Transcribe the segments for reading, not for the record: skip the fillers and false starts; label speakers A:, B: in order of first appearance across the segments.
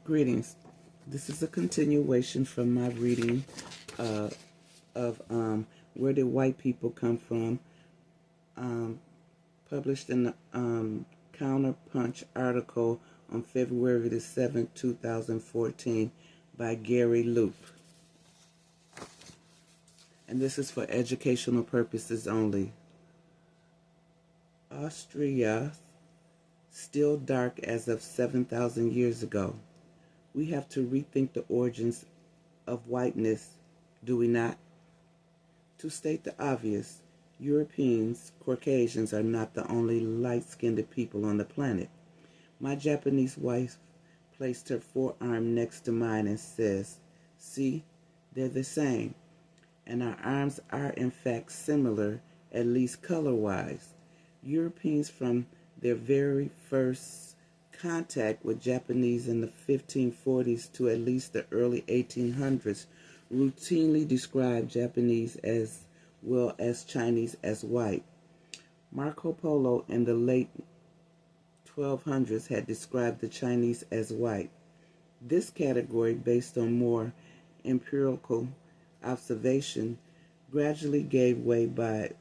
A: Greetings. This is a continuation from my reading of Where Did White People Come From, published in the Counterpunch article on February the 7th, 2014 by Gary Leupp. And this is for educational purposes only. Austria, still dark as of 7,000 years ago. We have to rethink the origins of whiteness, do we not? To state the obvious, Europeans, Caucasians are not the only light-skinned people on the planet. My Japanese wife placed her forearm next to mine and says, "See, they're the same." And our arms are in fact similar, at least color-wise. Europeans from their very first contact with Japanese in the 1540s to at least the early 1800s routinely described Japanese as well as Chinese as white. Marco Polo in the late 1200s had described the Chinese as white. This category, based on more empirical observation, gradually gave way by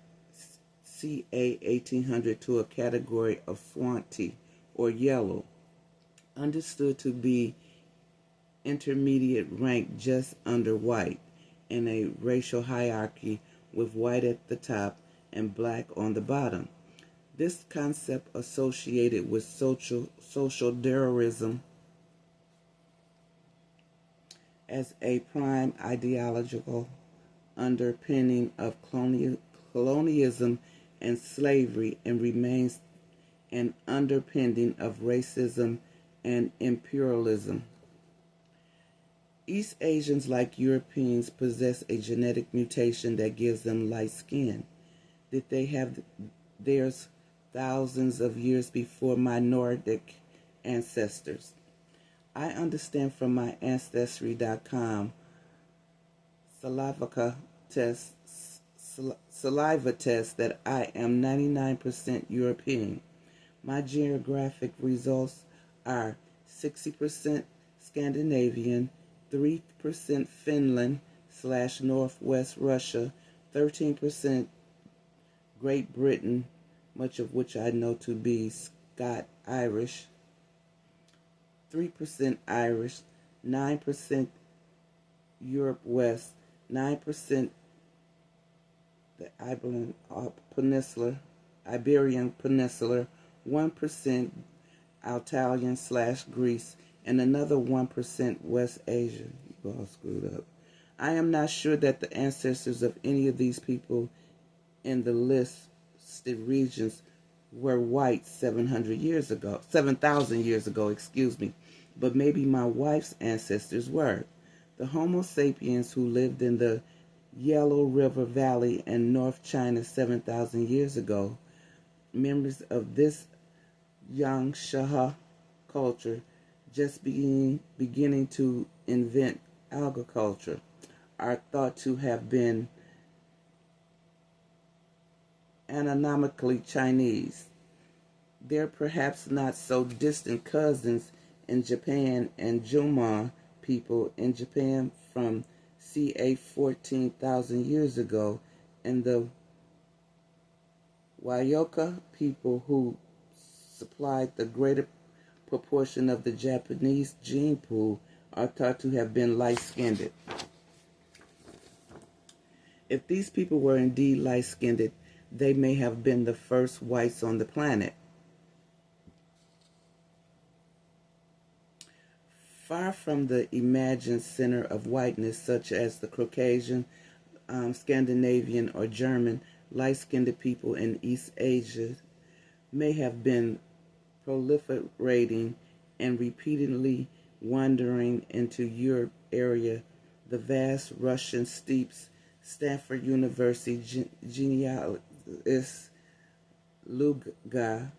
A: ca. 1800 to a category of Swanti, or yellow, understood to be intermediate rank just under white in a racial hierarchy, with white at the top and black on the bottom. This concept associated with social Darwinism as a prime ideological underpinning of colonialism and slavery, and remains an underpinning of racism and imperialism. East Asians, like Europeans, possess a genetic mutation that gives them light skin. Did they have theirs thousands of years before my Nordic ancestors? I understand from my Ancestry.com saliva test that I am 99% European. My geographic results are 60% Scandinavian, 3% Finland/Northwest Russia, 13% Great Britain, much of which I know to be Scot-Irish, 3% Irish, 9% Europe West, 9% the Iberian Peninsula, 1% Italian/Greece, and another 1% West Asia. You all screwed up. I am not sure that the ancestors of any of these people in the listed regions were white 7,000 years ago, but maybe my wife's ancestors were. The Homo sapiens who lived in the Yellow River Valley and North China 7,000 years ago, members of this Yangsha culture, just beginning to invent agriculture, are thought to have been anatomically Chinese. They're perhaps not so distant cousins in Japan and Jomon people in Japan from ca. 14,000 years ago, and the Wyoka people who supplied the greater proportion of the Japanese gene pool are thought to have been light-skinned. If these people were indeed light-skinned, they may have been the first whites on the planet. Far from the imagined center of whiteness, such as the Caucasian, Scandinavian, or German, light-skinned people in East Asia may have been proliferating and repeatedly wandering into Europe area, the vast Russian steppes. Stanford University genealogist Luca